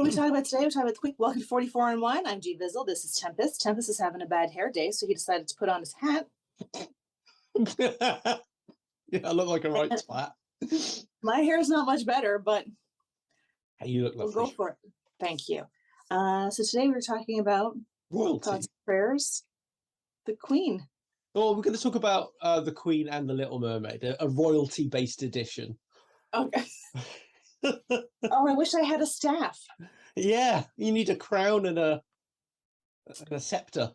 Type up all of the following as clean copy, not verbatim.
are we talking about today? We're talking about the quick. Welcome to 44 and 1. I'm GVizzle. This is Tempest. Tempest is having a bad hair day, so he decided to put on his hat. Yeah, I look like a right twat. My hair is not much better, but Hey, you look lovely. we'll go for it. Thank you. So today we're talking about Royalty. thoughts and prayers. The Queen. Oh, we're going to talk about the Queen and the Little Mermaid, a royalty-based edition. Okay. Oh, I wish I had a staff. Yeah, you need a crown and a scepter.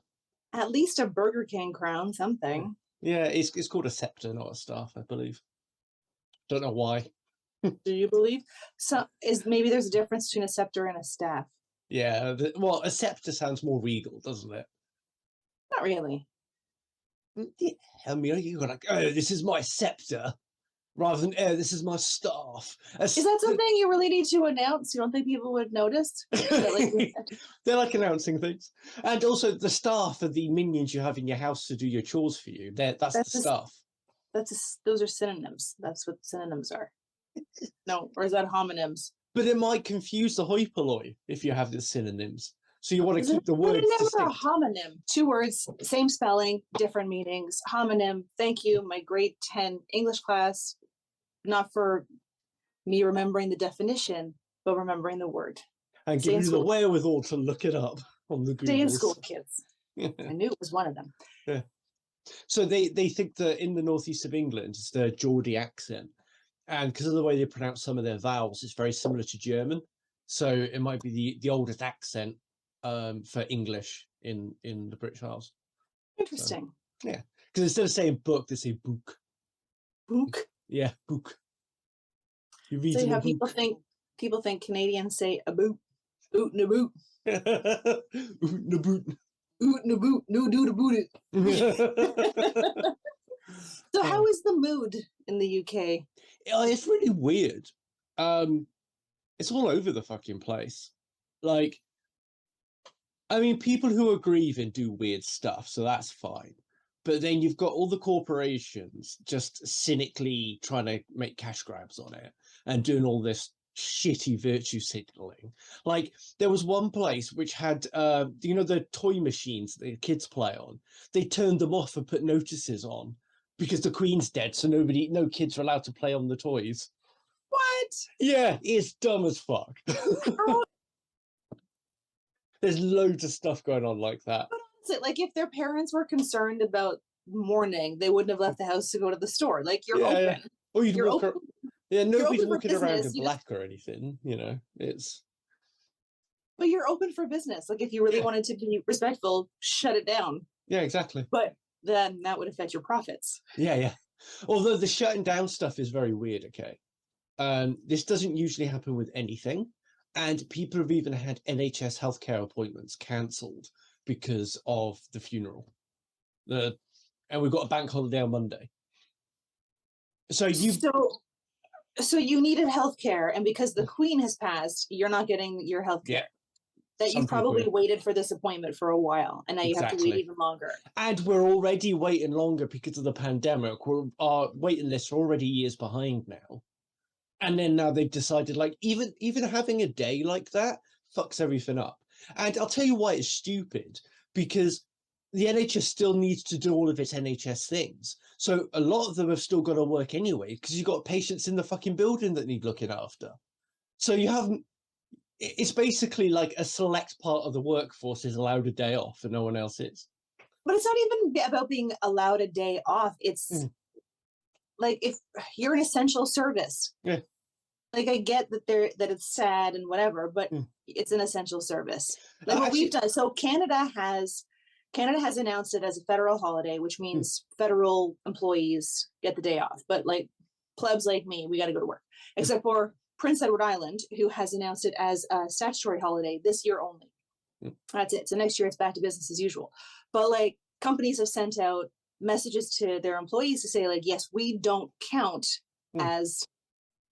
At least a Burger King crown, something. Yeah, it's called a scepter, not a staff, I believe. Don't know why. Do you believe? So maybe there's a difference between a scepter and a staff. Yeah, well, a scepter sounds more regal, doesn't it? Not really. Yeah, I mean, you got like, oh, this is my scepter, rather than, oh, this is my staff. Is that something you really need to announce? You don't think people would notice? They're like announcing things. And also the staff are the minions you have in your house to do your chores for you. That's the staff. Those are synonyms. That's what synonyms are. No, or is that homonyms? But it might confuse the hoi polloi if you have the synonyms. So you want to keep the words distinct. A homonym. 2 words, same spelling, different meanings. Homonym. Thank you, my grade 10 English class. Not for me remembering the definition, but remembering the word. And give you the wherewithal to look it up on the Googles. Stay in school, kids. I knew it was one of them. Yeah. So they think that in the northeast of England, it's the Geordie accent. And because of the way they pronounce some of their vowels, it's very similar to German. So it might be the oldest accent for English in the British Isles. Interesting. So, yeah. Because instead of saying book, they say book. Book? Yeah, book. You read how people think Canadians say a boot. Oot na boot. Oot na boot. Oot na boot. No do to boot it. So how is the mood in the UK? It's really weird. It's all over the fucking place. Like, I mean, people who are grieving do weird stuff, so that's fine. But then you've got all the corporations just cynically trying to make cash grabs on it and doing all this shitty virtue signaling. Like, there was one place which had, the toy machines that the kids play on. They turned them off and put notices on because the Queen's dead, so no kids are allowed to play on the toys. What? Yeah, it's dumb as fuck. There's loads of stuff going on like that. But honestly, like, if their parents were concerned about mourning, they wouldn't have left the house to go to the store. Like, you're open. Yeah. Or you'd walk around. Yeah, nobody's walking around in black or anything, it's... But you're open for business. Like, if you really wanted to be respectful, shut it down. Yeah, exactly. But then that would affect your profits. Yeah. Although the shutting down stuff is very weird, okay? This doesn't usually happen with anything. And people have even had NHS healthcare appointments cancelled because of the funeral. And we've got a bank holiday on Monday. So you needed healthcare, and because the Queen has passed, you're not getting your healthcare. Yeah. That you probably waited for this appointment for a while, and now you have to wait even longer. And we're already waiting longer because of the pandemic. Our waiting lists are already years behind now. And then now they've decided, like, even having a day like that fucks everything up. And I'll tell you why it's stupid. Because the NHS still needs to do all of its NHS things. So a lot of them have still got to work anyway, because you've got patients in the fucking building that need looking after. So it's basically like a select part of the workforce is allowed a day off and no one else is. But it's not even about being allowed a day off. It's like, if you're an essential service. Yeah. Like, I get that it's sad and whatever, but it's an essential service. Like what we've done. So Canada has announced it as a federal holiday, which means federal employees get the day off. But like plebs like me, we got to go to work. Except for Prince Edward Island, who has announced it as a statutory holiday this year only. That's it. So next year it's back to business as usual. But like, companies have sent out messages to their employees to say, like, yes, we don't count as,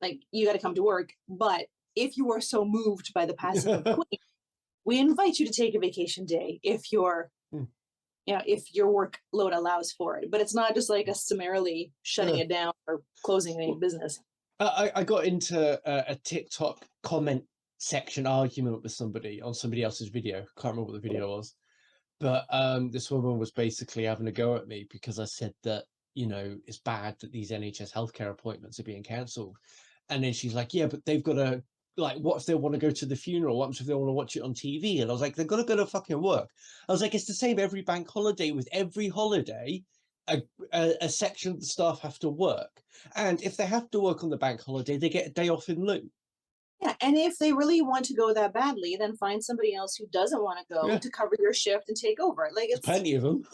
like, you got to come to work, but if you are so moved by the passing of the Queen, we invite you to take a vacation day if your if your workload allows for it. But it's not just like a summarily shutting it down or closing any business. I got into a TikTok comment section argument with somebody on somebody else's video. Can't remember what the video was, but this woman was basically having a go at me because I said that, you know, it's bad that these NHS healthcare appointments are being cancelled. And then she's like, yeah, but they've got to, like, what if they want to go to the funeral? What if they want to watch it on TV? And I was like, they've got to go to fucking work. I was like, it's the same every bank holiday. With every holiday, a section of the staff have to work. And if they have to work on the bank holiday, they get a day off in lieu. Yeah, and if they really want to go that badly, then find somebody else who doesn't want to go to cover your shift and take over. Like, it's plenty of them.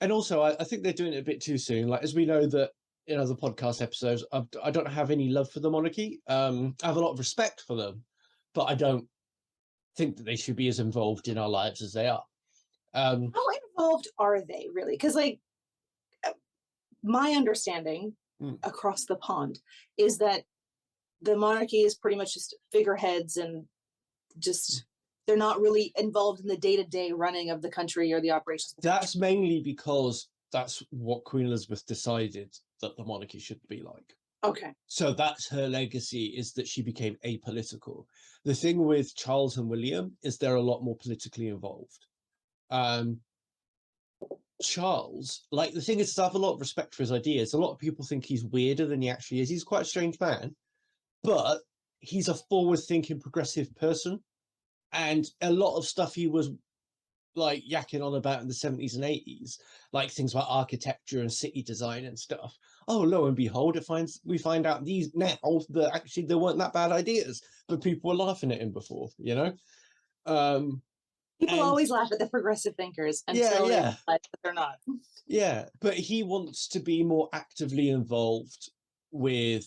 And also, I think they're doing it a bit too soon. Like, as we know that in other podcast episodes, I don't have any love for the monarchy. I have a lot of respect for them, but I don't think that they should be as involved in our lives as they are. How involved are they really? Because, like, my understanding across the pond is that the monarchy is pretty much just figureheads and just they're not really involved in the day-to-day running of the country or the operations. That's mainly because that's what Queen Elizabeth decided that the monarchy should be like. Okay. So that's her legacy, is that she became apolitical. The thing with Charles and William is they're a lot more politically involved. Charles, like, the thing is, I have a lot of respect for his ideas. A lot of people think he's weirder than he actually is. He's quite a strange man, but he's a forward-thinking, progressive person. And a lot of stuff he was like yakking on about in the 70s and 80s, like things about architecture and city design and stuff. Oh, lo and behold, we find out these now that actually they weren't that bad ideas, but people were laughing at him before, you know? People always laugh at the progressive thinkers until they realize that they're not. Yeah, but he wants to be more actively involved with,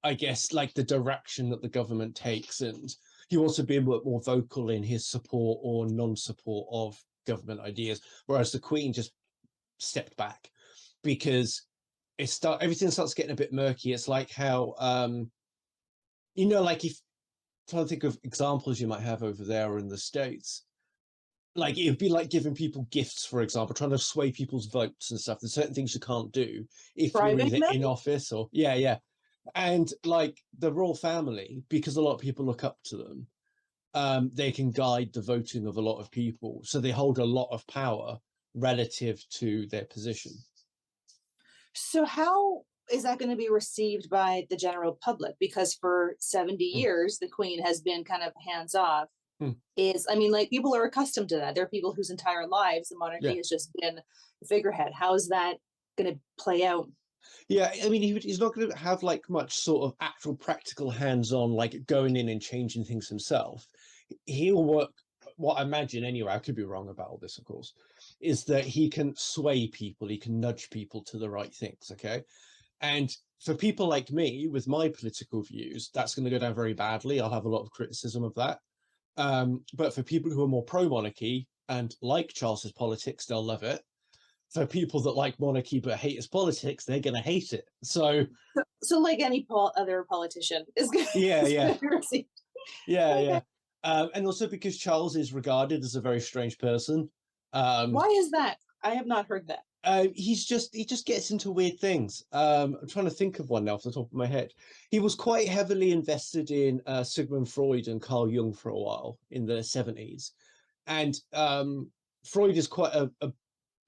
I guess, like the direction that the government takes, and he wants to be a bit more vocal in his support or non-support of government ideas, whereas the Queen just stepped back because everything starts getting a bit murky. It's like how, you know, like, if trying to think of examples you might have over there or in the States, like it'd be like giving people gifts, for example, trying to sway people's votes and stuff. There's certain things you can't do if you're either in office or and like the royal family, because a lot of people look up to them, they can guide the voting of a lot of people, so they hold a lot of power relative to their position. So how is that going to be received by the general public? Because for 70 years, the Queen has been kind of hands off. I mean, like, people are accustomed to that. There are people whose entire lives the monarchy has just been the figurehead. How is that going to play out? Yeah, I mean, he's not going to have like much sort of actual practical hands-on, like going in and changing things himself. He'll work, what I imagine anyway, I could be wrong about all this, of course, is that he can sway people, he can nudge people to the right things, okay? And for people like me, with my political views, that's going to go down very badly. I'll have a lot of criticism of that. But for people who are more pro-monarchy and like Charles's politics, they'll love it. For people that like monarchy but hate his politics, they're going to hate it. So like any other politician is going to and also because Charles is regarded as a very strange person. Why is that? I have not heard that. He just gets into weird things. I'm trying to think of one now off the top of my head. He was quite heavily invested in Sigmund Freud and Carl Jung for a while in the 70s. And Freud is quite a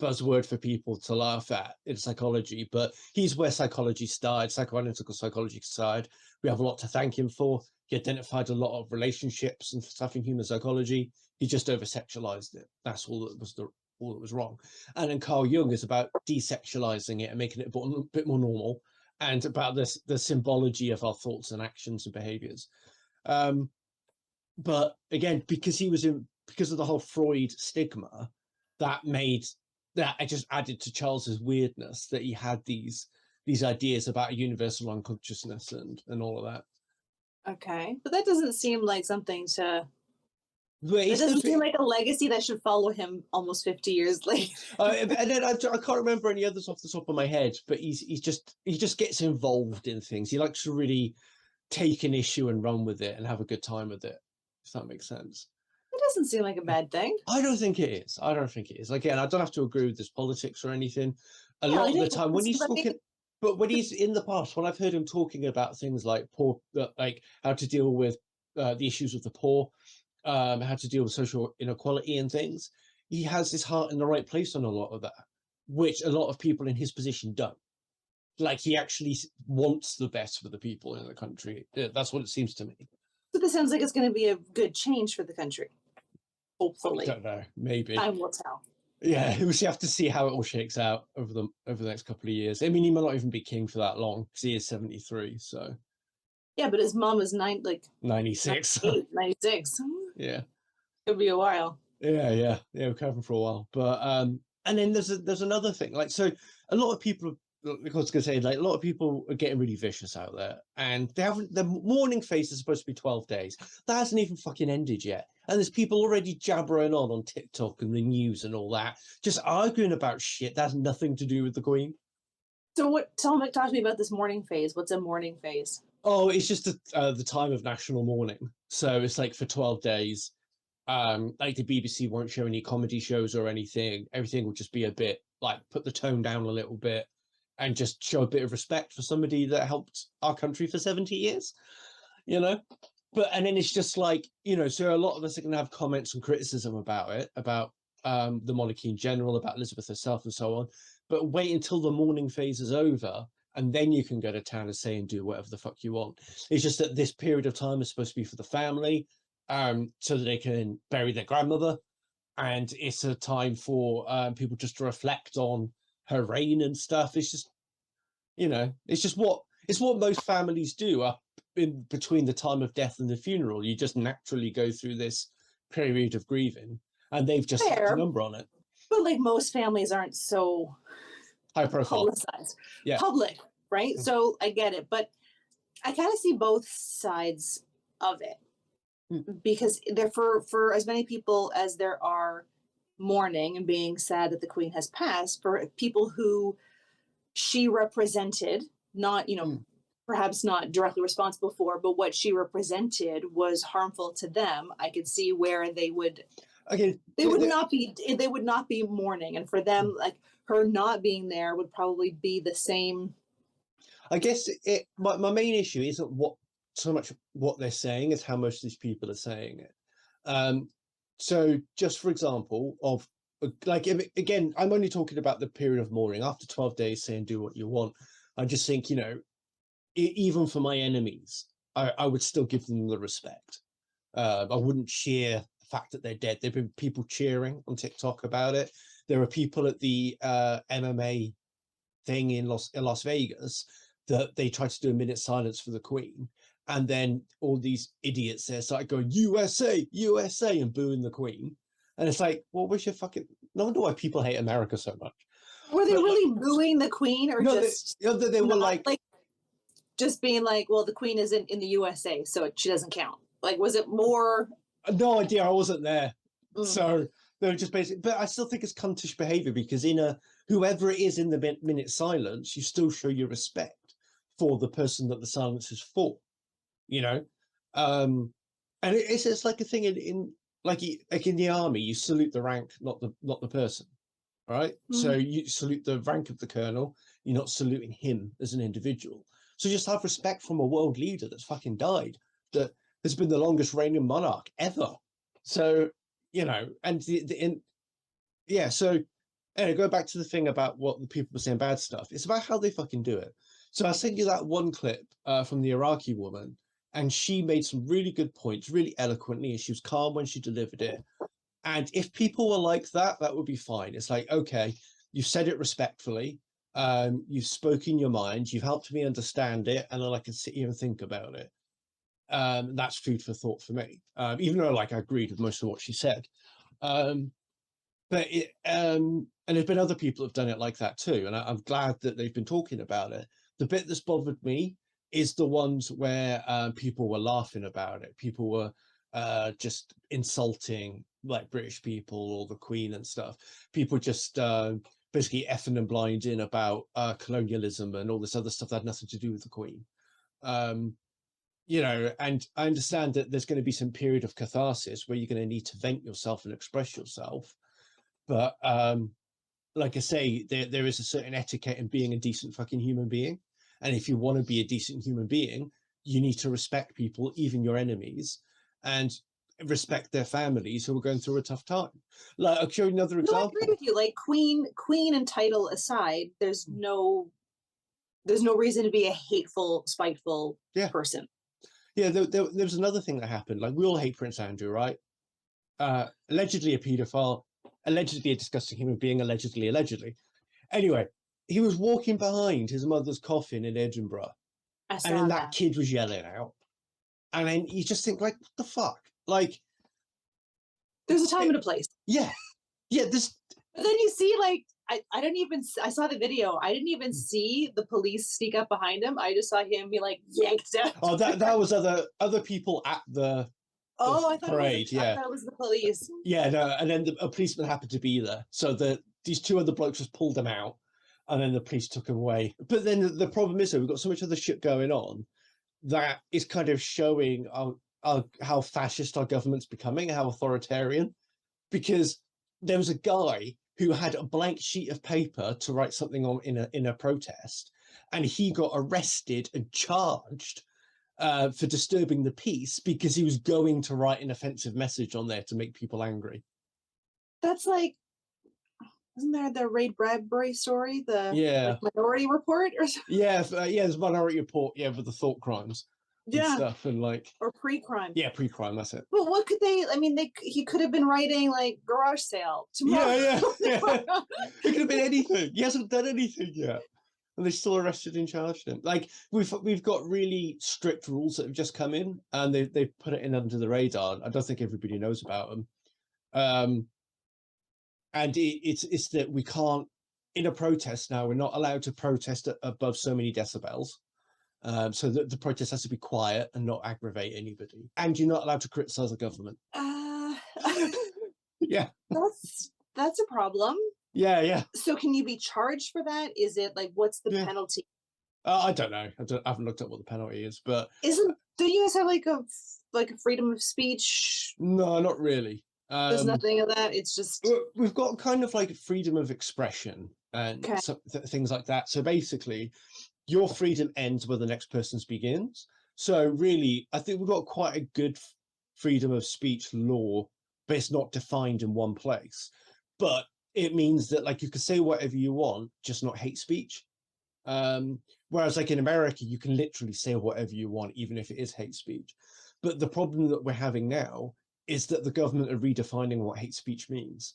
buzzword for people to laugh at in psychology, but he's where psychology started, psychoanalytical psychology started. We have a lot to thank him for. He identified a lot of relationships and stuff in human psychology. He just over-sexualized it. That's all that was wrong. And then Carl Jung is about desexualizing it and making it a bit more normal, and about the symbology of our thoughts and actions and behaviors. But again, because of the whole Freud stigma, that just added to Charles's weirdness, that he had these ideas about a universal unconsciousness and all of that. Okay, but that doesn't seem like something to. It doesn't seem like a legacy that should follow him almost 50 years later. And then I can't remember any others off the top of my head, but he just gets involved in things. He likes to really take an issue and run with it and have a good time with it, if that makes sense. It doesn't seem like a bad thing. I don't think it is. Again, I don't have to agree with his politics or anything. A lot of the time when he's talking, but when he's in the past, when I've heard him talking about things like how to deal with the issues of the poor, how to deal with social inequality and things. He has his heart in the right place on a lot of that, which a lot of people in his position don't. Like, he actually wants the best for the people in the country. That's what it seems to me. So this sounds like it's going to be a good change for the country. Hopefully. I don't know. Maybe. Time will tell. Yeah, we'll have to see how it all shakes out over the next couple of years. I mean, he might not even be king for that long because he is 73. So. Yeah, but his mom is 96. 96. Yeah. It'll be a while. Yeah. We're covering for a while, but and then there's another thing. Like, so a lot of people, I was going to say, like, a lot of people are getting really vicious out there, and the mourning phase is supposed to be 12 days. That hasn't even fucking ended yet, and there's people already jabbering on TikTok and the news and all that, just arguing about shit that has nothing to do with the Queen. So talk to me about this mourning phase. What's a mourning phase? Oh, it's just the time of national mourning. So it's like for 12 days. Like, the BBC won't show any comedy shows or anything. Everything will just be a bit like, put the tone down a little bit and just show a bit of respect for somebody that helped our country for 70 years, you know? And then it's just like, you know, so a lot of us are going to have comments and criticism about it, about the monarchy in general, about Elizabeth herself and so on. But wait until the mourning phase is over, and then you can go to town and say and do whatever the fuck you want. It's just that this period of time is supposed to be for the family, so that they can bury their grandmother, and it's a time for people just to reflect on her reign and stuff. It's just, you know, it's what most families do up in between the time of death and the funeral. You just naturally go through this period of grieving, and they've just put a number on it. But like, most families aren't so high profile, publicized, public, right? Mm-hmm. So I get it, but I kind of see both sides of it. Because there, for as many people as there are mourning and being sad that the Queen has passed, for people who she represented, not, you know, perhaps not directly responsible for, but what she represented was harmful to them, I could see where they would not be mourning, and for them, like, her not being there would probably be the same. I guess my main issue isn't so much what they're saying as how most of these people are saying it. So just for example of, like, again, I'm only talking about the period of mourning. After 12 days saying do what you want, I just think, you know, even for my enemies, I would still give them the respect. I wouldn't cheer the fact that they're dead. There've been people cheering on TikTok about it. There are people at the MMA thing in Las Vegas that they tried to do a minute silence for the Queen, and then all these idiots there started going USA, USA, and booing the Queen. And it's like, well, where's your fucking... No wonder why people hate America so much. Were they really booing the Queen, or no, just... They were like just being like, well, the Queen isn't in the USA, so she doesn't count. Like, was it more... No idea, I wasn't there. So they were just basically... But I still think it's cuntish behavior, because whoever it is in the minute silence, you still show your respect for the person that the silence is for, you know? And it's like a thing in the army, you salute the rank, not the person, right? So you salute the rank of the colonel, you're not saluting him as an individual. So just have respect from a world leader that's fucking died, that has been the longest reigning monarch ever. So, you know, and so anyway, go back to the thing about what the people were saying bad stuff. It's about how they fucking do it. So I sent you that one clip from the Iraqi woman, and she made some really good points, really eloquently, and she was calm when she delivered it. And if people were like that, that would be fine. It's like, okay, you've said it respectfully, you've spoken your mind, you've helped me understand it, and then I can sit here and think about it. That's food for thought for me, even though, like, I agreed with most of what she said. And there's been other people who've done it like that too, and I'm glad that they've been talking about it. The bit that's bothered me is the ones where people were laughing about it. People were just insulting, like, British people or the Queen and stuff. People just basically effing and blinding about colonialism and all this other stuff that had nothing to do with the Queen. You know, and I understand that there's going to be some period of catharsis where you're going to need to vent yourself and express yourself. But like I say, there is a certain etiquette in being a decent fucking human being. And if you want to be a decent human being, you need to respect people, even your enemies. and respect their families who are going through a tough time. Like, I'll show you another example. I agree with you. Like queen and title aside, there's no reason to be a hateful, spiteful person. Yeah, there was another thing that happened. Like, we all hate Prince Andrew, right? Allegedly a paedophile, allegedly a disgusting human being, allegedly. Anyway, he was walking behind his mother's coffin in Edinburgh, and then that kid was yelling out. And then you just think, like, what the fuck? Like, there's a time and a place. Yeah. This. But then you see, like, I saw the video. I didn't even see the police sneak up behind him. I just saw him be like yanked out. Oh, that was other people at the I thought parade. I thought it was the police. Yeah, no, and then a policeman happened to be there, so these two other blokes just pulled him out, and then the police took him away. But then the problem is that we've got so much other shit going on that is kind of showing how fascist our government's becoming, how authoritarian, because there was a guy who had a blank sheet of paper to write something on in a protest, and he got arrested and charged for disturbing the peace because he was going to write an offensive message on there to make people angry. That's like, isn't there the Ray Bradbury story, the Minority Report or something? Yeah, there's Minority Report, with the thought crimes. And stuff, and like, or pre-crime. Yeah, pre-crime, that's it. But what could they? I mean, he could have been writing like garage sale tomorrow. Yeah. It could have been anything. He hasn't done anything yet, and they still arrested and charged him. Like, we've got really strict rules that have just come in, and they've put it in under the radar. I don't think everybody knows about them. And it's that we can't, in a protest now, we're not allowed to protest above so many decibels. So the protest has to be quiet and not aggravate anybody, and you're not allowed to criticize the government. Yeah, that's a problem. Yeah. So can you be charged for that? Is it like, what's the penalty? I don't know. I haven't looked up what the penalty is, but do you guys have like a freedom of speech? No, not really. There's nothing of that. It's just we've got kind of like freedom of expression and things like that. So basically, your freedom ends where the next person's begins. So really, I think we've got quite a good freedom of speech law, but it's not defined in one place. But it means that, like, you can say whatever you want, just not hate speech. Whereas, like, in America, you can literally say whatever you want, even if it is hate speech. But the problem that we're having now is that the government are redefining what hate speech means.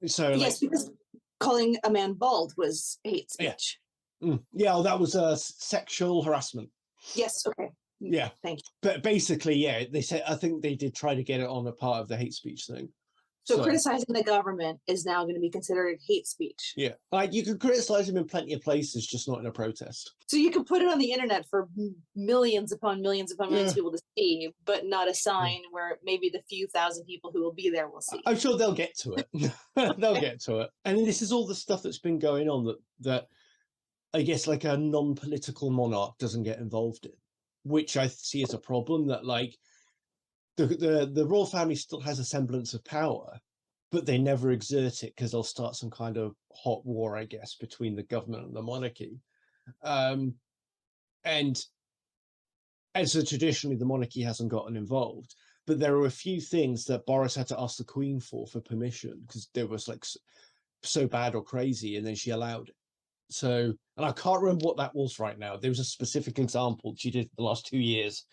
Because calling a man bald was hate speech. Yeah, that was sexual harassment. Yes, okay. Yeah. Thank you. But basically, they said, I think they did try to get it on a part of the hate speech thing. So criticizing the government is now going to be considered hate speech. Yeah. Like, you can criticize them in plenty of places, just not in a protest. So you can put it on the internet for millions upon millions upon millions of people to see, but not a sign where maybe the few thousand people who will be there will see. I'm sure they'll get to it. They'll get to it. And this is all the stuff that's been going on that I guess, like, a non-political monarch doesn't get involved in, which I see as a problem. That, like, the royal family still has a semblance of power, but they never exert it because they'll start some kind of hot war, I guess, between the government and the monarchy. And so traditionally, the monarchy hasn't gotten involved. But there are a few things that Boris had to ask the Queen for permission because they was, like, so bad or crazy, and then she allowed it. So, and I can't remember what that was right now. There was a specific example she did the last 2 years,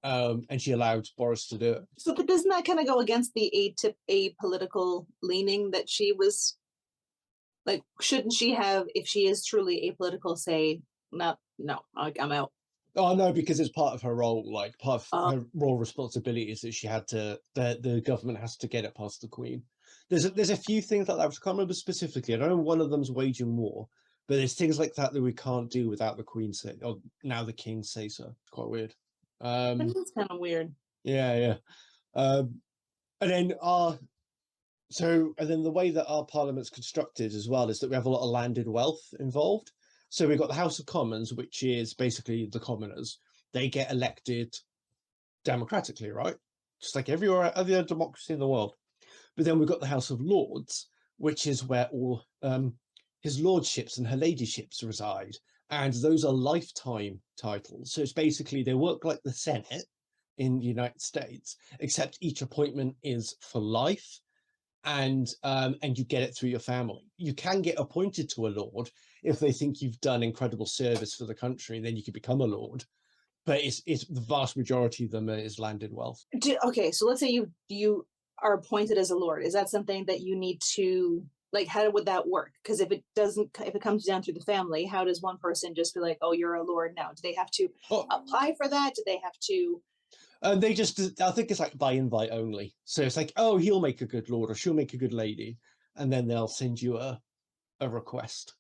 and she allowed Boris to do it. So, but doesn't that kind of go against the apolitical leaning that she was, like, shouldn't she have, if she is truly apolitical, say, no, I'm out? Oh, no, because it's part of her role, like, part of her role responsibilities that she had to, the government has to get it past the Queen. There's a few things like that, which I can't remember specifically. I know one of them's waging war, but there's things like that we can't do without the Queen say, or now the King say so. It's quite weird. It's kind of weird. Yeah. And then the way that our parliament's constructed as well is that we have a lot of landed wealth involved. So we've got the House of Commons, which is basically the commoners. They get elected democratically, right? Just like every other democracy in the world. But then we've got the House of Lords, which is where all his lordships and her ladyships reside. and those are lifetime titles. So it's basically they work like the Senate in the United States, except each appointment is for life, and you get it through your family. You can get appointed to a lord if they think you've done incredible service for the country, then you can become a lord. But it's the vast majority of them is landed wealth. Okay, so let's say you are appointed as a lord. Is that something that you need to like? How would that work? Because if it comes down through the family, how does one person just be like, oh, you're a lord now? Do they have to apply for that? Do they have to? They just, I think it's like by invite only. So it's like, oh, he'll make a good lord or she'll make a good lady, and then they'll send you a request.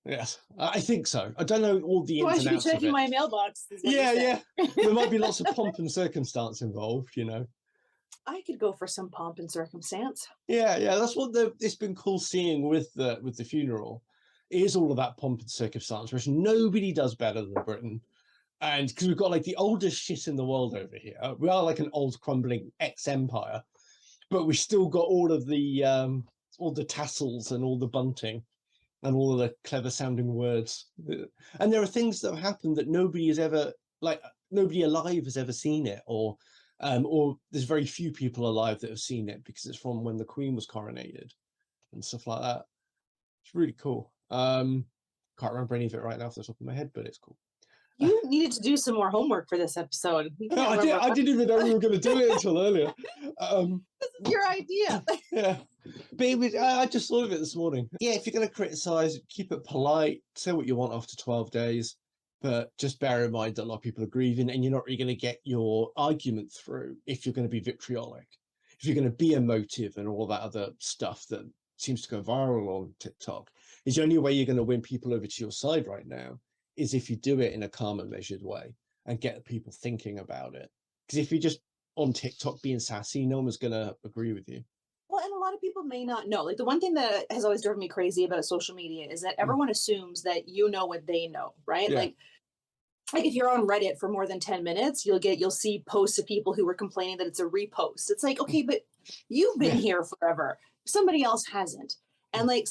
Yes, I think so. I don't know all the ins and outs of it. I should be checking my mailbox. Yeah. There might be lots of pomp and circumstance involved, I could go for some pomp and circumstance. Yeah. That's what it's been cool seeing with the funeral. It is all about pomp and circumstance, which nobody does better than Britain. And because we've got like the oldest shit in the world over here, we are like an old crumbling ex-empire, but we still got all the tassels and all the bunting and all of the clever sounding words. And there are things that have happened that nobody alive has ever seen it, or there's very few people alive that have seen it because it's from when the Queen was coronated and stuff like that. It's really cool. Can't remember any of it right now off the top of my head, but it's cool. You needed to do some more homework for this episode. I didn't even know we were going to do it until earlier. This is your idea. Yeah. But I just thought of it this morning. Yeah, if you're going to criticize, keep it polite, say what you want after 12 days, but just bear in mind that a lot of people are grieving and you're not really going to get your argument through if you're going to be vitriolic. If you're going to be emotive and all that other stuff that seems to go viral on TikTok, is the only way you're going to win people over to your side right now is if you do it in a calm and measured way and get people thinking about it. Because if you're just on TikTok being sassy, no one's going to agree with you. Well, and a lot of people may not know. Like the one thing that has always driven me crazy about social media is that everyone assumes that you know what they know, right? Yeah. Like if you're on Reddit for more than 10 minutes, you'll see posts of people who were complaining that it's a repost. It's like, okay, but you've been here forever. Somebody else hasn't. And like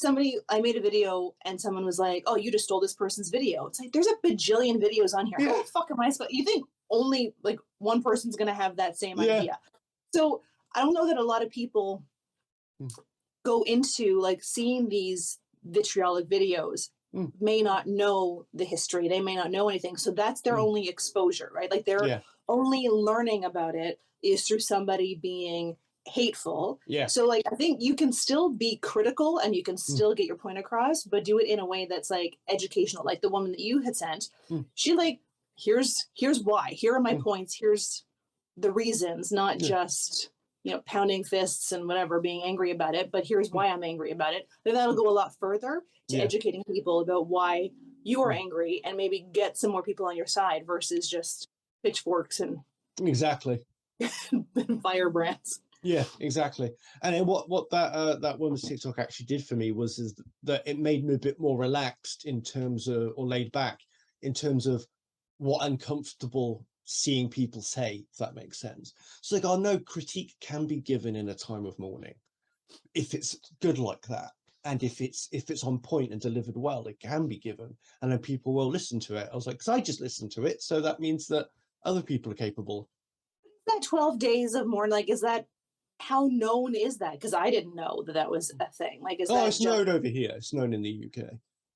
I made a video and someone was like, oh, you just stole this person's video. It's like, there's a bajillion videos on here. How the fuck am I supposed? You think only like one person's going to have that same idea. So I don't know that a lot of people go into like seeing these vitriolic videos, may not know the history. They may not know anything. So that's their only exposure, right? Like they're only learning about it is through somebody being hateful. So like I think you can still be critical and you can still get your point across, but do it in a way that's like educational. Like the woman that you had sent, she like, here's why. Here are my points. Here's the reasons, not just pounding fists and whatever, being angry about it, but here's why I'm angry about it. Then that'll go a lot further to educating people about why you are angry and maybe get some more people on your side versus just pitchforks and firebrands. Yeah, exactly. And then what that woman's TikTok actually did for me was that it made me a bit more relaxed in terms of, or laid back in terms of what I'm comfortable seeing people say, if that makes sense. So like, no critique can be given in a time of mourning if it's good like that, and if it's on point and delivered well, it can be given, and then people will listen to it. I was like, because I just listened to it, so that means that other people are capable. That 12 days of mourning, like, is that, how known is that? Because I didn't know that was a thing. Like, it's known over here. It's known in the UK.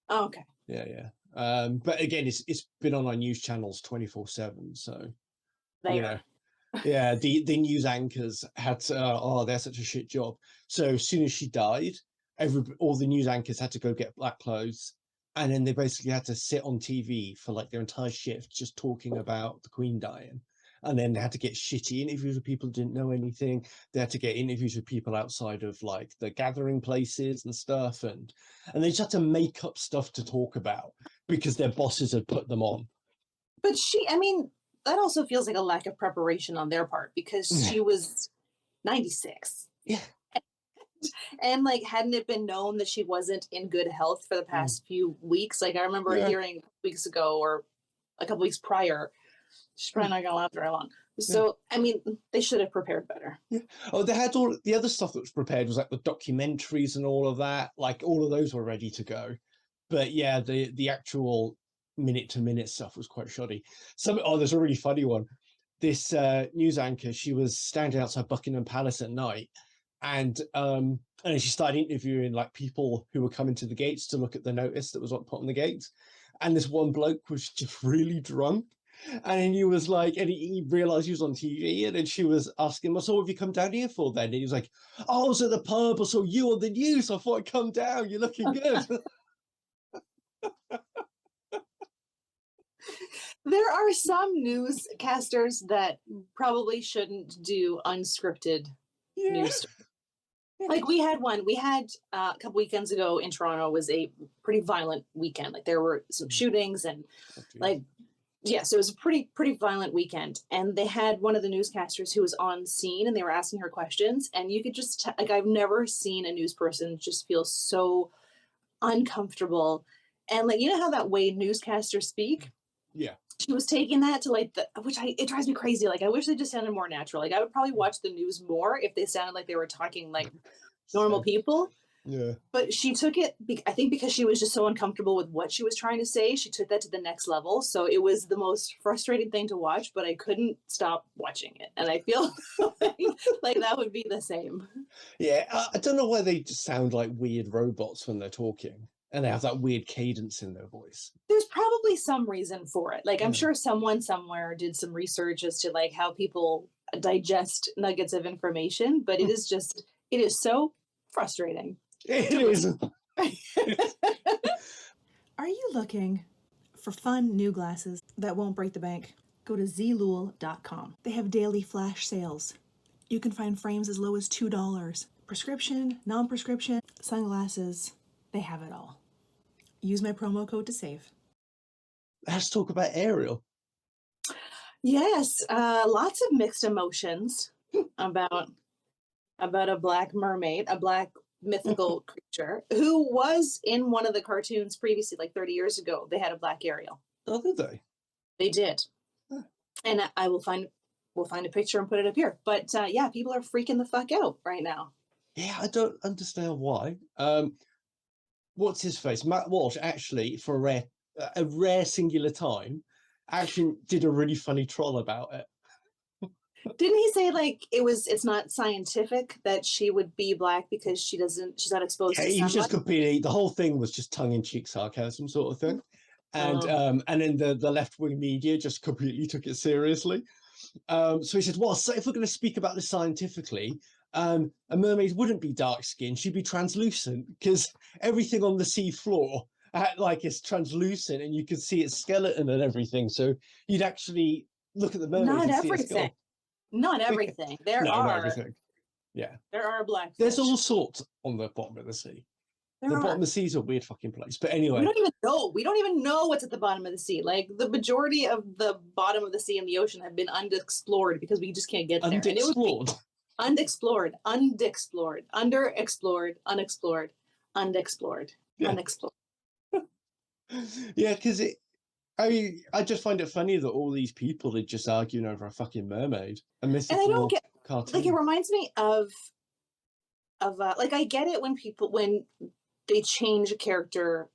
Oh, okay. Yeah. But again, it's been on our news channels 24/7. So the news anchors had to, they're such a shit job. So as soon as she died, all the news anchors had to go get black clothes, and then they basically had to sit on TV for like their entire shift just talking about the Queen dying. And then they had to get shitty interviews with people who didn't know anything. They had to get interviews with people outside of like the gathering places and stuff. And they just had to make up stuff to talk about because their bosses had put them on. But that also feels like a lack of preparation on their part because she was 96. Yeah. And like, hadn't it been known that she wasn't in good health for the past few weeks? Like I remember hearing weeks ago or a couple weeks prior, she's probably not gonna last very long. So they should have prepared better. Yeah. Oh, they had all the other stuff that was prepared was like the documentaries and all of that. Like all of those were ready to go. But yeah, the actual minute to minute stuff was quite shoddy. There's a really funny one. This news anchor, she was standing outside Buckingham Palace at night, and she started interviewing like people who were coming to the gates to look at the notice that was put on the gates. And this one bloke was just really drunk, and he was like, and he realized he was on TV, and then she was asking him, "So what have you come down here for then?" And he was like, "Oh, I was at the pub, I saw you on the news, so I thought I'd come down, you're looking good." There are some newscasters that probably shouldn't do unscripted news. Like we had a couple weekends ago in Toronto, was a pretty violent weekend. Like there were some shootings and so it was a pretty violent weekend. And they had one of the newscasters who was on scene, and they were asking her questions, and you could just like, I've never seen a news person just feel so uncomfortable. And like, you know how that way newscasters speak? Yeah. She was taking that to like it drives me crazy. Like I wish they just sounded more natural. Like I would probably watch the news more if they sounded like they were talking like normal people. Yeah. But she took it, I think because she was just so uncomfortable with what she was trying to say, she took that to the next level. So it was the most frustrating thing to watch, but I couldn't stop watching it. And I feel like that would be the same. Yeah, I don't know why they just sound like weird robots when they're talking, and they have that weird cadence in their voice. There's probably some reason for it. Like I'm sure someone somewhere did some research as to like how people digest nuggets of information, but it is so frustrating. It is. Are you looking for fun new glasses that won't break the bank? Go to zlul.com. They have daily flash sales. You can find frames as low as $2. Prescription, non-prescription, sunglasses, they have it all. Use my promo code to save. Let's talk about Ariel. Yes, lots of mixed emotions about a black mermaid, a black mythical creature who was in one of the cartoons previously, like 30 years ago. They had a black Ariel. Oh, did they? They did. Huh. And we'll find a picture and put it up here. But yeah, people are freaking the fuck out right now. Yeah, I don't understand why. What's his face? Matt Walsh actually, for a rare singular time, actually did a really funny troll about it. Didn't he say like it's not scientific that she would be black because she's not exposed to sunlight? He was just completely, the whole thing was just tongue-in-cheek sarcasm sort of thing. And then the left-wing media just completely took it seriously. So he said, well, so if we're going to speak about this scientifically, a mermaid wouldn't be dark-skinned, she'd be translucent, because everything on the sea floor is translucent, and you could see its skeleton and everything. So you'd actually look at the mermaid. Not everything. Not everything. Not everything. Yeah. There are black fish. There's all sorts on the bottom of the sea. Bottom of the sea is a weird fucking place. But anyway. We don't even know what's at the bottom of the sea. Like the majority of the bottom of the sea and the ocean have been unexplored because we just can't get there. Unexplored. Unexplored. Underexplored. Unexplored. Unexplored. Yeah. Unexplored. Yeah, because I just find it funny that all these people are just arguing over a fucking mermaid. A mythical and I don't get cartoon. Like it reminds me of like I get it when they change a character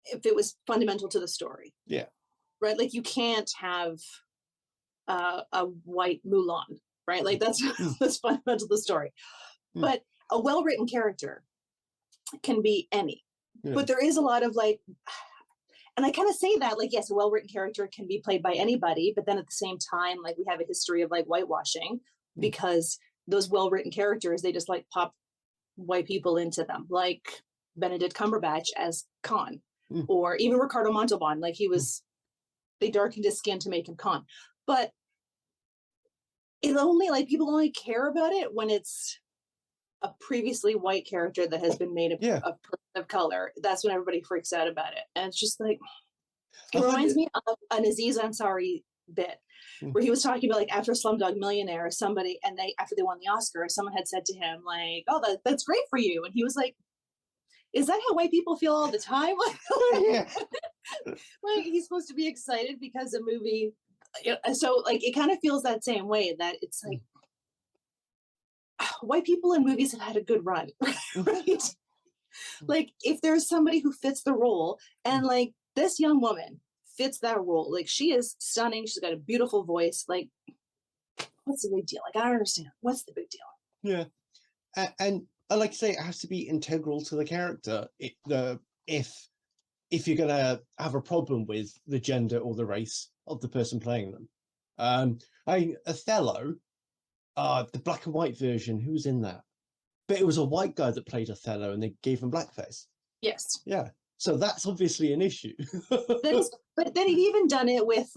if it was fundamental to the story. Yeah. Right? Like you can't have a white Mulan, right? Like that's fundamental to the story. But a well-written character can be any. Yeah. But there is a lot of like, and I kind of say that like, yes, a well-written character can be played by anybody, but then at the same time, like we have a history of like whitewashing because those well-written characters, they just like pop white people into them, like Benedict Cumberbatch as Khan, or even Ricardo Montalban, like they darkened his skin to make him Khan. But it only, like people only care about it when it's a previously white character that has been made a person of color. That's when everybody freaks out about it. And it's just like, it reminds me of an Aziz Ansari bit where he was talking about like after Slumdog Millionaire, somebody, and after they won the Oscar, someone had said to him like, oh, that's great for you. And he was like, is that how white people feel all the time? Like he's supposed to be excited because a movie, so like it kind of feels that same way, that it's like white people in movies have had a good run, right? Like, if there's somebody who fits the role, and like this young woman fits that role, like she is stunning, she's got a beautiful voice. Like, what's the big deal? Like, I don't understand. What's the big deal? Yeah. And I like to say it has to be integral to the character. If you're gonna have a problem with the gender or the race of the person playing them. Othello, the black and white version, who was in that? But it was a white guy that played Othello, and they gave him blackface. Yes. Yeah. So that's obviously an issue. But then he'd even done it with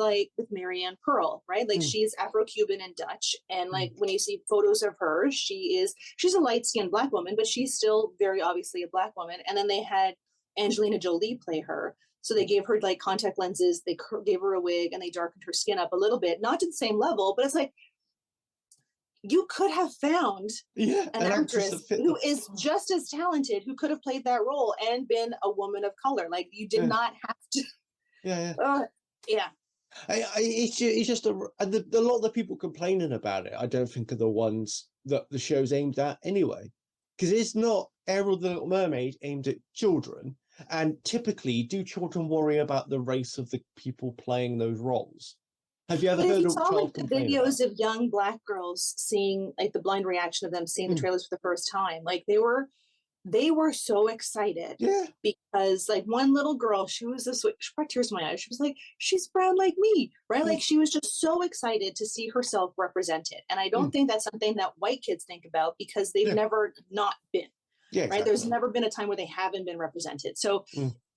Marianne Pearl, right? Like she's Afro-Cuban and Dutch, and like when you see photos of her, she's a light-skinned black woman, but she's still very obviously a black woman. And then they had Angelina Jolie play her, so they gave her like contact lenses, they gave her a wig, and they darkened her skin up a little bit, not to the same level, but it's like you could have found an actress who is just as talented, who could have played that role and been a woman of color. Like, you did not have to. It's just a lot of the people complaining about it, I don't think are the ones that the show's aimed at anyway, because it's not Ariel the Little Mermaid aimed at children, and typically do children worry about the race of the people playing those roles? Have you ever heard of child the videos of young black girls seeing like the blind reaction of them seeing the trailers for the first time? Like, they were so excited because like one little girl, she brought tears to my eyes. She was like, she's brown like me, right? Like, she was just so excited to see herself represented. And I don't think that's something that white kids think about, because they've never not been, right? Exactly. There's never been a time where they haven't been represented. So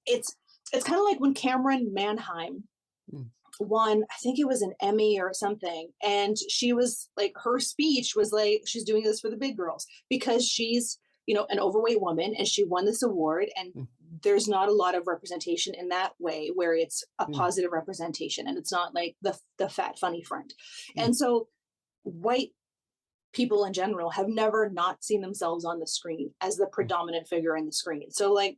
it's kind of like when Cameron Manheim won, I think it was an Emmy or something, and she was like, her speech was like, she's doing this for the big girls because she's, you know, an overweight woman, and she won this award, and there's not a lot of representation in that way where it's a positive representation, and it's not like the fat funny friend. And so white people in general have never not seen themselves on the screen as the predominant figure in the screen. So like,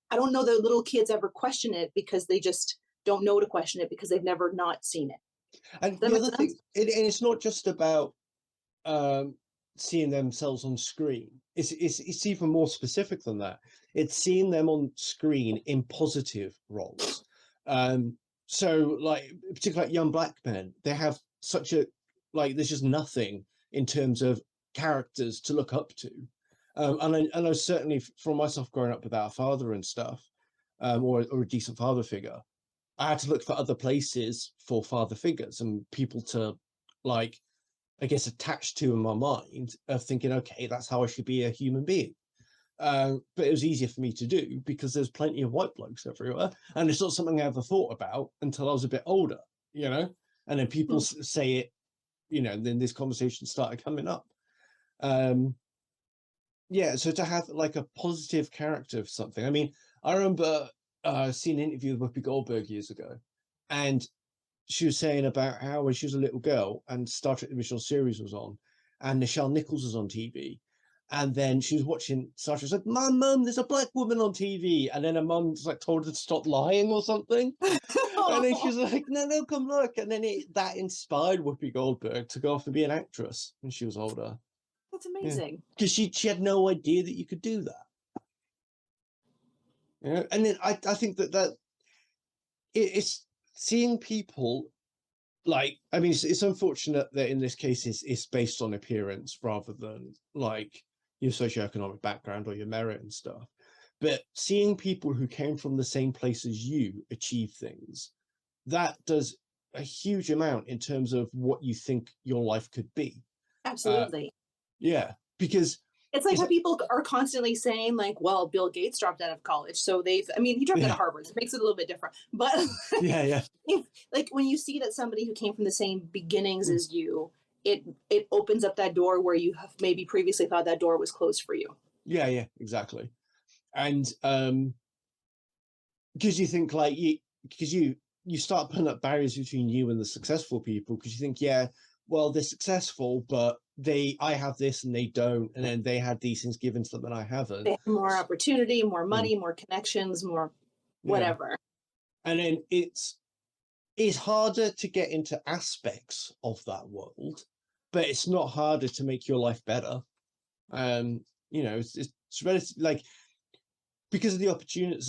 I don't know that little kids ever question it, because they just don't know to question it, because they've never not seen it. And the other thing, and it's not just about seeing themselves on screen. It's even more specific than that. It's seeing them on screen in positive roles. So like, particularly like young black men, they have such a, like, there's just nothing in terms of characters to look up to. And I know certainly from myself growing up without a father and stuff, or a decent father figure, I had to look for other places for father figures and people to, like, I guess, attach to in my mind of thinking, okay, that's how I should be a human being. But it was easier for me to do because there's plenty of white blokes everywhere, and it's not something I ever thought about until I was a bit older, you know. And then people say it, you know, and then this conversation started coming up. Yeah, so to have like a positive character of something. I mean, I remember seeing an interview with Whoopi Goldberg years ago, and she was saying about how when she was a little girl and Star Trek the original series was on, and Nichelle Nichols was on TV, and then she was watching Star Trek, like, Mum, there's a black woman on TV, and then her mum like told her to stop lying or something, and then she was like, no, come look, and then that inspired Whoopi Goldberg to go off and be an actress when she was older. That's amazing. Because she had no idea that you could do that. Yeah, and then I think that it's seeing people, like, I mean, it's unfortunate that in this case it's based on appearance rather than like your socioeconomic background or your merit and stuff. But seeing people who came from the same place as you achieve things, that does a huge amount in terms of what you think your life could be. Absolutely. Yeah, because it's like how people are constantly saying, like, well, Bill Gates dropped out of college, so he dropped out of Harvard, so it makes it a little bit different. But if, like, when you see that somebody who came from the same beginnings as you, it opens up that door where you have maybe previously thought that door was closed for you. Yeah, exactly. And because you think like you start putting up barriers between you and the successful people, because you think, yeah, well, they're successful, but I have this and they don't, and then they had these things given to them and I haven't. They have more opportunity, more money, more connections, more whatever. And then it's harder to get into aspects of that world, but it's not harder to make your life better. You know, it's relatively, like, because of the opportunities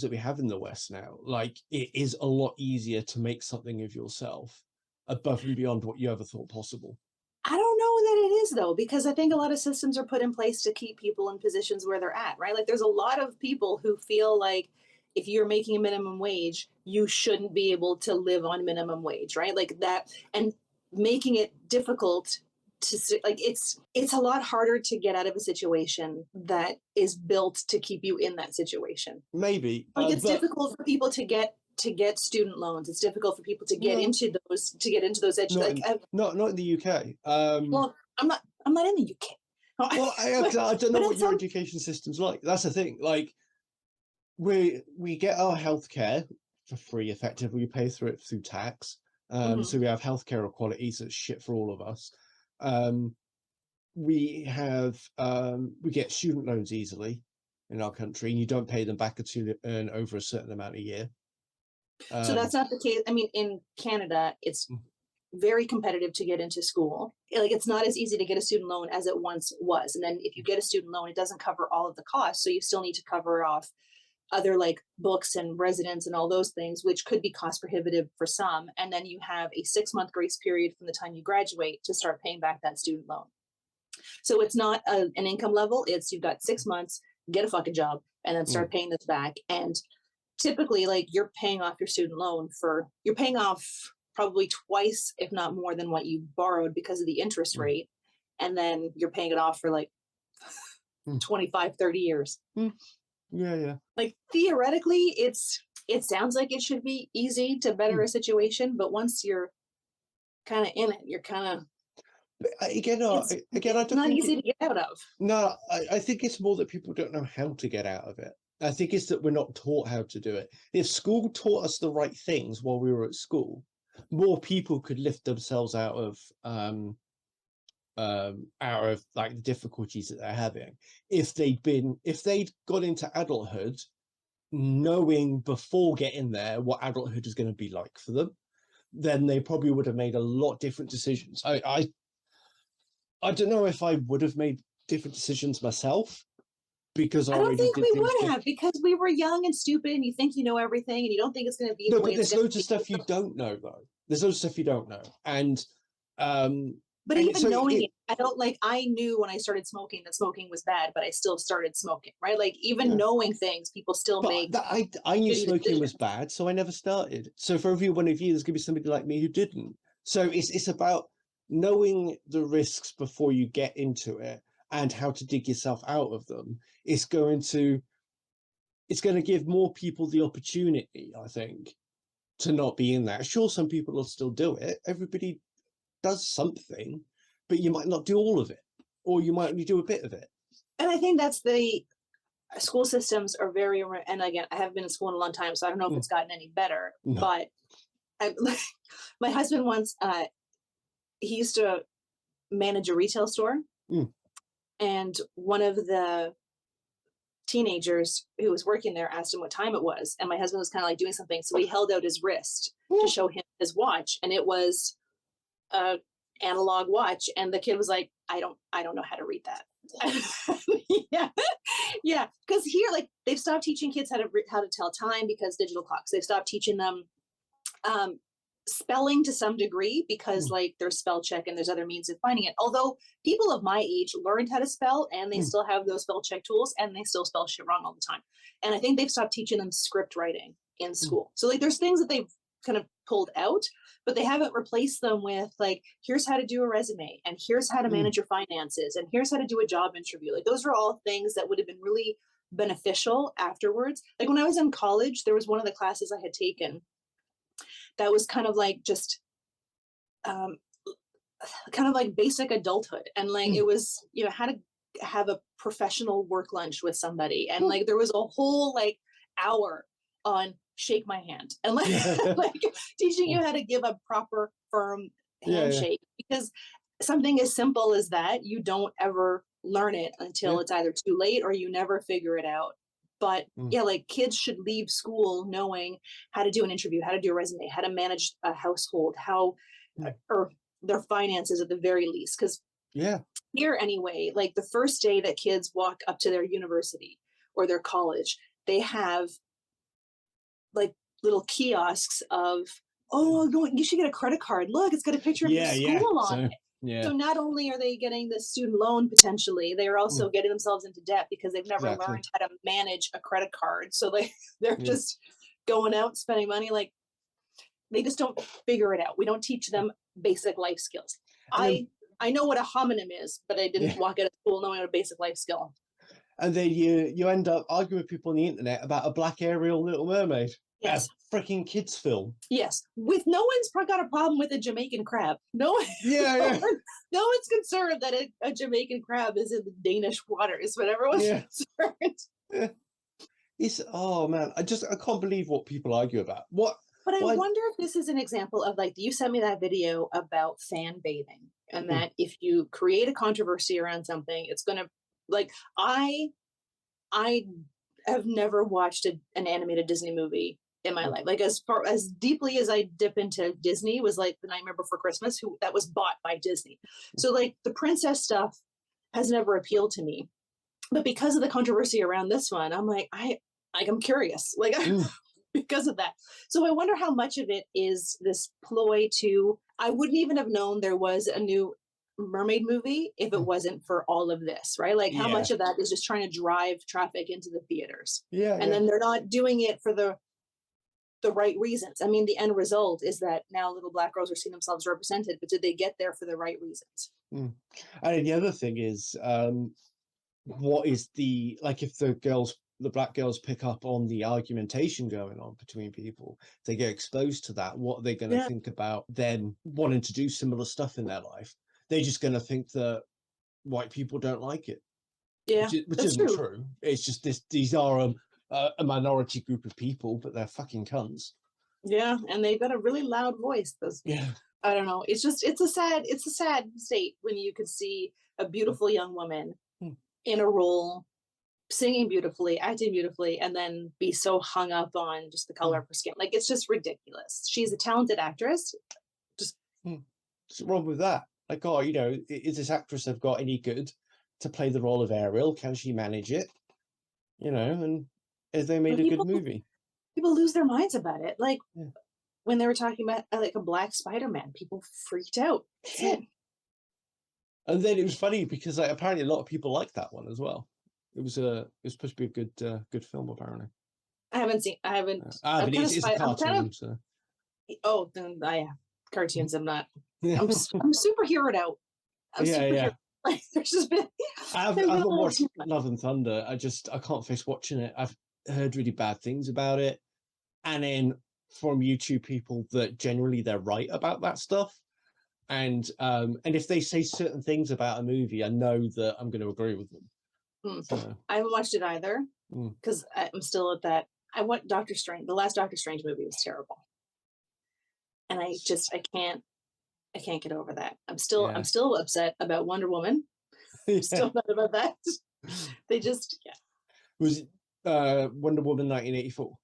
that we have in the West now, like it is a lot easier to make something of yourself above and beyond what you ever thought possible. I don't know that it is though, because I think a lot of systems are put in place to keep people in positions where they're at, right? Like there's a lot of people who feel like if you're making a minimum wage, you shouldn't be able to live on minimum wage, right? Like that, and making it difficult to like it's a lot harder to get out of a situation that is built to keep you in that situation. Maybe Like it's difficult for people to get student loans. It's difficult for people to get into those not in the UK. Well, I'm not in the UK. Well, I don't know what your education system's like. That's the thing. Like we get our healthcare for free, effectively. We pay through it through tax. So we have healthcare equality, so it's shit for all of us. We get student loans easily in our country, and you don't pay them back until you earn over a certain amount a year. So that's not the case. I mean, in Canada, it's very competitive to get into school. Like it's not as easy to get a student loan as it once was. And then if you get a student loan, it doesn't cover all of the costs. So you still need to cover off other like books and residence and all those things, which could be cost prohibitive for some. And then you have a 6-month grace period from the time you graduate to start paying back that student loan. So it's not an income level. It's you've got 6 months, get a fucking job, and then start paying this back. And typically, like you're paying off your student loan you're paying off probably twice, if not more than what you borrowed because of the interest rate. And then you're paying it off for like 25, 30 years. Yeah. Like theoretically, it sounds like it should be easy to better a situation, but once you're kind of in it, you're kind of it's not easy to get out of. No, I think it's more that people don't know how to get out of it. I think it's that we're not taught how to do it. If school taught us the right things while we were at school, more people could lift themselves out of like the difficulties that they're having. If they'd got into adulthood knowing before getting there what adulthood is going to be like for them, then they probably would have made a lot different decisions. I don't know if I would have made different decisions myself, because I don't think we would have, because we were young and stupid, and you think you know everything, and you don't think it's going to be. No, but there's loads of stuff you don't know, though. There's loads of stuff you don't know, and but even knowing it, I knew when I started smoking that smoking was bad, but I still started smoking, right? Like even knowing things, people still make. I knew smoking was bad, so I never started. So for every one of you, there's going to be somebody like me who didn't. So it's about knowing the risks before you get into it and how to dig yourself out of them. It's going to give more people the opportunity, I think, to not be in that. Sure, some people will still do it. Everybody does something, but you might not do all of it, or you might only do a bit of it. And I think that's the school systems are very, and again, I haven't been in school in a long time, so I don't know if it's gotten any better, but my husband once, he used to manage a retail store, and one of the teenagers who was working there asked him what time it was, and my husband was kind of like doing something, so he held out his wrist to show him his watch, and it was a analog watch, and the kid was like, I don't know how to read that. yeah, because here, like, they've stopped teaching kids how to tell time because digital clocks. They've stopped teaching them spelling to some degree because like there's spell check and there's other means of finding it. Although people of my age learned how to spell, and they still have those spell check tools, and they still spell shit wrong all the time. And I think they've stopped teaching them script writing in school. So like there's things that they've kind of pulled out, but they haven't replaced them with like, here's how to do a resume, and here's how to manage your finances, and here's how to do a job interview. Like those are all things that would have been really beneficial afterwards. Like when I was in college, there was one of the classes I had taken that was kind of like just kind of like basic adulthood, and like it was, you know, how to have a professional work lunch with somebody, and like there was a whole like hour on shake my hand, and like like teaching you how to give a proper firm handshake, because something as simple as that, you don't ever learn it until it's either too late or you never figure it out. But like kids should leave school knowing how to do an interview, how to do a resume, how to manage a household, how or their finances at the very least. Because here anyway, like the first day that kids walk up to their university or their college, they have like little kiosks of, oh, no, you should get a credit card. Look, it's got a picture of your school on it. So not only are they getting the student loan potentially, they are also getting themselves into debt because they've never learned how to manage a credit card. So they're just going out spending money. Like, they just don't figure it out. We don't teach them basic life skills. I know what a homonym is, but I didn't walk out of school knowing what a basic life skill. And then you end up arguing with people on the internet about a black Ariel Little Mermaid. Yes. A freaking kids film. Yes. With no one's got a problem with a Jamaican crab. No one, no one's concerned that a Jamaican crab is in the Danish waters, but everyone's concerned. It's, oh man, I can't believe what people argue about. But I wonder if this is an example of, like, you sent me that video about fan bathing, and that if you create a controversy around something, it's going to, like, I have never watched an animated Disney movie in my life. Like, as deeply as I dip into Disney was like The Nightmare Before Christmas, that was bought by Disney. So like the princess stuff has never appealed to me, but because of the controversy around this one, I'm like, I'm curious, like, because of that. So I wonder how much of it is this ploy to, I wouldn't even have known there was a new Mermaid movie if it wasn't for all of this, right? Like, how much of that is just trying to drive traffic into the theaters? And then they're not doing it for the right reasons. I mean, the end result is that now little black girls are seeing themselves represented, but did they get there for the right reasons? And the other thing is, what is like, if the black girls pick up on the argumentation going on between people, they get exposed to that, what are they going to think about then wanting to do similar stuff in their life? They're just going to think that white people don't like it. Which isn't true. It's just these are a minority group of people, but they're fucking cunts. Yeah, and they've got a really loud voice. I don't know. It's a sad state when you could see a beautiful young woman in a role, singing beautifully, acting beautifully, and then be so hung up on just the color of her skin. Like, it's just ridiculous. She's a talented actress. What's wrong with that? Like, oh, is this actress have got any good to play the role of Ariel? Can she manage it? And have they made a good movie? People lose their minds about it. Like, when they were talking about like a black Spider-Man, people freaked out. And then it was funny because, like, apparently a lot of people liked that one as well. It was supposed to be a good film, apparently. I haven't. It's a cartoon, so. Oh, then cartoons. I'm not. I'm superheroed out. Like, there's just been. I haven't watched Love and Thunder. I can't face watching it. I've heard really bad things about it, and then from YouTube people that generally they're right about that stuff, and if they say certain things about a movie, I know that I'm going to agree with them. So. I haven't watched it either because I'm still at that. I want Doctor Strange. The last Doctor Strange movie was terrible, and I can't get over that. I'm still upset about Wonder Woman. I'm still mad about that. They just Was it Wonder Woman 1984?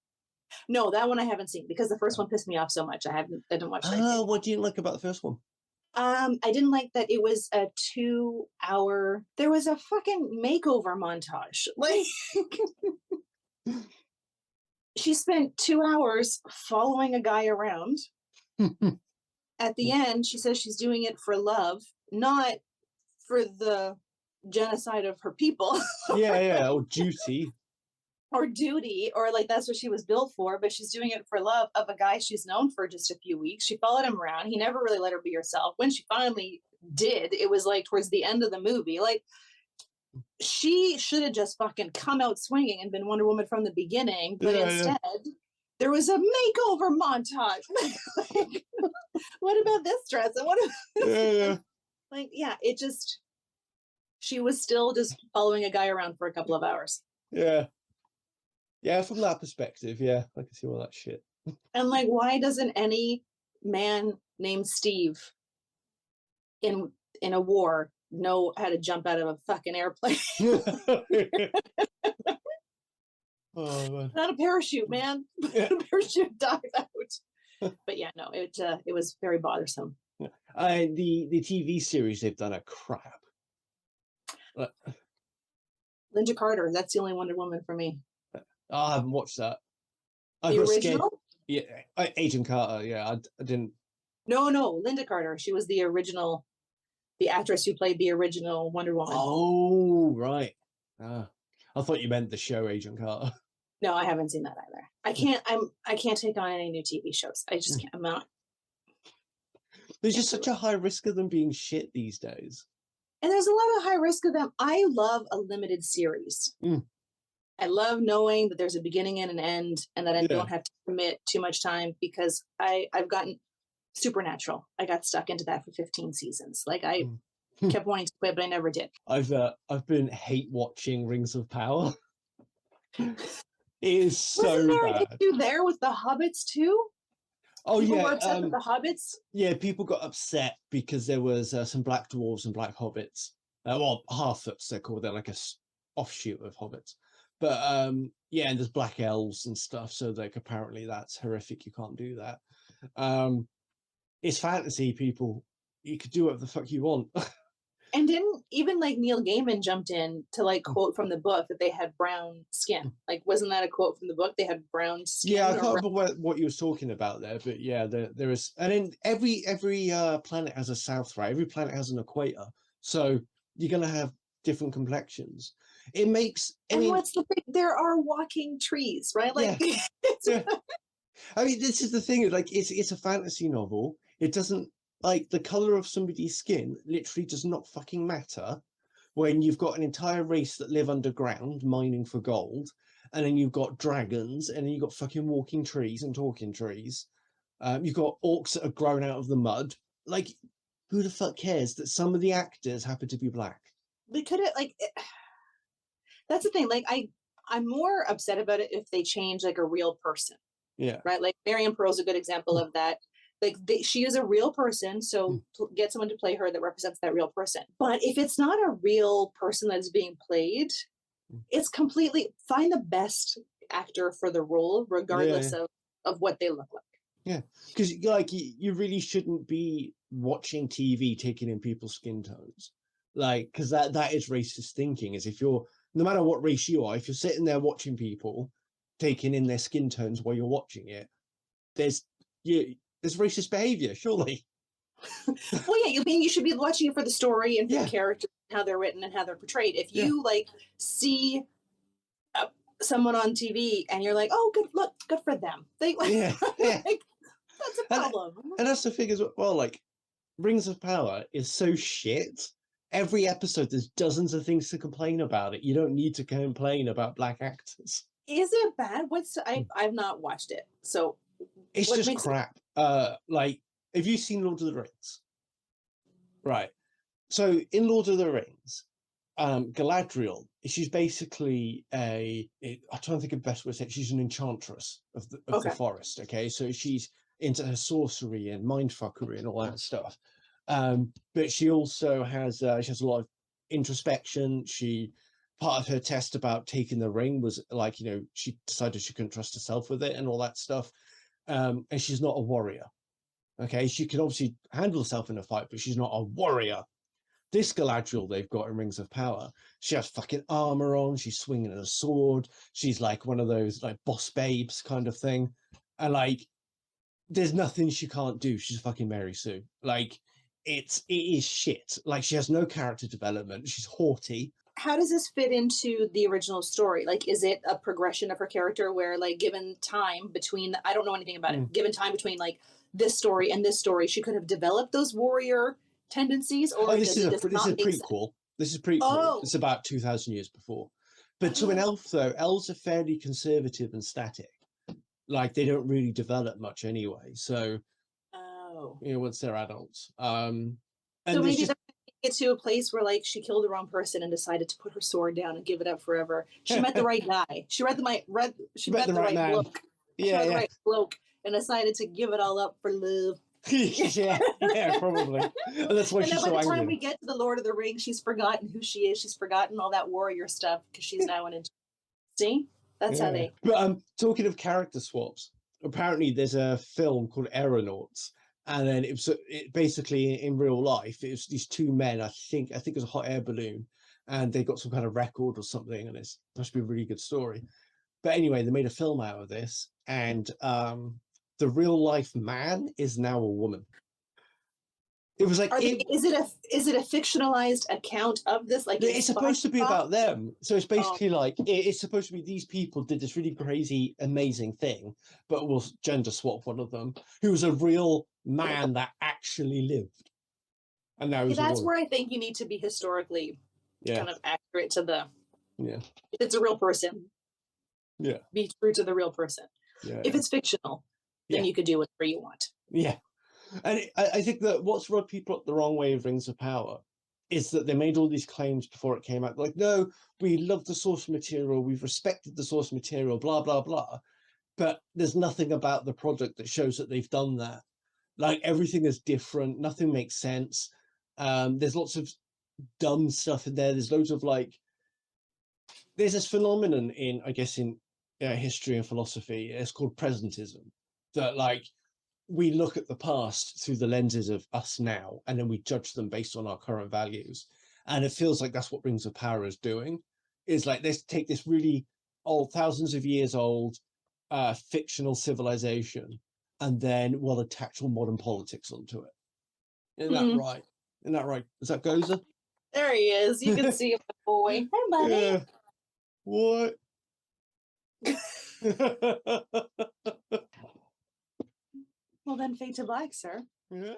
No, that one I haven't seen because the first one pissed me off so much. I didn't watch that. Oh, what do you like about the first one? I didn't like that it was a 2-hour. There was a fucking makeover montage. Like, she spent 2 hours following a guy around. At the end, she says she's doing it for love, not for the genocide of her people. or duty. Or duty, or like that's what she was built for, but she's doing it for love of a guy she's known for just a few weeks. She followed him around. He never really let her be herself. When she finally did, it was like towards the end of the movie. Like, she should have just fucking come out swinging and been Wonder Woman from the beginning, but instead there was a makeover montage. Like, what about this dress? And what about this? Like, it just, she was still just following a guy around for a couple of hours. Yeah, from that perspective, I can see all that shit. And like, why doesn't any man named Steve in a war know how to jump out of a fucking airplane? Oh, man. Not a parachute, man. A parachute dive out. But it was very bothersome. The TV series they've done are crap. Linda Carter. That's the only Wonder Woman for me. Oh, I haven't watched that. I The got scared. original? Yeah, Agent Carter. Yeah, I didn't. No, Linda Carter. She was the original, the actress who played the original Wonder Woman. Oh, right. Ah, I thought you meant the show Agent Carter. No, I haven't seen that either. I can't take on any new TV shows. I just can't. I'm not. There's just such a high risk of them being shit these days. And there's a lot of high risk of them. I love a limited series. I love knowing that there's a beginning and an end, and that I don't have to commit too much time, because I've gotten Supernatural. I got stuck into that for 15 seasons. Like I kept wanting to quit, but I never did. I've been hate watching Rings of Power. It is so Wasn't there bad. an issue there with the Hobbits too? Oh People yeah, were upset with the Hobbits. Yeah, people got upset because there was some black dwarves and black hobbits. Well, half-foots they're called. They're like a offshoot of hobbits. But yeah, and there's black elves and stuff. So like apparently that's horrific. You can't do that. It's fantasy, people. You could do whatever the fuck you want. And didn't even like Neil Gaiman jumped in to like quote from the book that they had brown skin? Like, wasn't that a quote from the book? They had brown skin. Yeah, I can't remember what you was talking about there, but yeah, there is, and then every planet has a south, right? Every planet has an equator, so you're gonna have different complexions. It makes. What's the thing? There are walking trees, right? Like, yeah. I mean, this is the thing. Like, it's a fantasy novel. It doesn't. Like, the color of somebody's skin literally does not fucking matter when you've got an entire race that live underground mining for gold, and then you've got dragons, and then you've got fucking walking trees and talking trees. You've got orcs that are grown out of the mud. Like, who the fuck cares that some of the actors happen to be black? They could have, like, that's the thing. Like, I'm more upset about it if they change like a real person. Yeah. Right. Like Marion Pearl's a good example of that. Like she is a real person, so get someone to play her that represents that real person. But if it's not a real person that is being played, it's completely find the best actor for the role, regardless of what they look like. Yeah, because like you really shouldn't be watching TV taking in people's skin tones, like because that is racist thinking. Is if you're no matter what race you are, if you're sitting there watching people taking in their skin tones while you're watching it, there's racist behavior, surely. Well, yeah, you should be watching it for the story and for the characters, how they're written and how they're portrayed. If you like see someone on TV and you're like, oh, good for them. Like, like, that's a problem. And that's the thing as well. Like, Rings of Power is so shit. Every episode, there's dozens of things to complain about it. You don't need to complain about black actors. Is it bad? I've not watched it, so it's just crap. Like, have you seen Lord of the Rings? Right. So in Lord of the Rings, Galadriel, she's basically I'm trying to think of the best way to say it. She's an enchantress of the forest. Okay, so she's into her sorcery and mindfuckery and all that stuff. But she also has a lot of introspection. Part of her test about taking the ring was like, she decided she couldn't trust herself with it and all that stuff. And she's not a warrior. Okay, she can obviously handle herself in a fight, but she's not a warrior. This Galadriel they've got in Rings of Power, she has fucking armor on, she's swinging a sword, she's like one of those like boss babes kind of thing. And like, there's nothing she can't do. She's fucking Mary Sue. Like, it is shit. Like, she has no character development. She's haughty. How does this fit into the original story? Like, is it a progression of her character where, like, given time between, I don't know anything about it, given time between, like, this story and this story, she could have developed those warrior tendencies? Or this is a prequel. This is prequel. Oh. It's about 2,000 years before. But to an elf, though, elves are fairly conservative and static. Like, they don't really develop much anyway. So, once they're adults. And so maybe get to a place where like she killed the wrong person and decided to put her sword down and give it up forever. She met the right guy. She met the right bloke. She met the right bloke and decided to give it all up for love. yeah, probably. And that's why she's so angry. By the time we get to the Lord of the Rings, she's forgotten who she is. She's forgotten all that warrior stuff because she's now an. See, that's how they. But talking of character swaps, apparently there's a film called Aeronauts. And then it basically in real life, it was these two men, I think it was a hot air balloon. and they got some kind of record or something, and it's supposed to be a really good story. But anyway, they made a film out of this, and the real life man is now a woman. It was like, is it a fictionalized account of this? Like it's supposed to be about them. So it's basically like it's supposed to be these people did this really crazy, amazing thing, but we'll gender swap one of them, who was a real man that actually lived. And now that's where I think you need to be historically kind of accurate to the if it's a real person. Yeah. Be true to the real person. Yeah. If it's fictional, then you could do whatever you want. Yeah. And I think that what's rubbed people up the wrong way of Rings of Power is that they made all these claims before it came out. Like, no, we love the source material. We've respected the source material, blah, blah, blah. But there's nothing about the project that shows that they've done that. Like, everything is different. Nothing makes sense. There's lots of dumb stuff in there. There's loads of like, there's this phenomenon in, I guess, in history and philosophy. It's called presentism. That like, we look at the past through the lenses of us now, and then we judge them based on our current values. And it feels like that's what Rings of Power is doing. Is like, let's take this really old, thousands of years old, fictional civilization, and then we'll attach all modern politics onto it. Isn't that right? Isn't that right? Is that Gozer? There he is. You can see him, boy. Hey, buddy. Yeah. What? Well, then fade to black, sir. Yeah.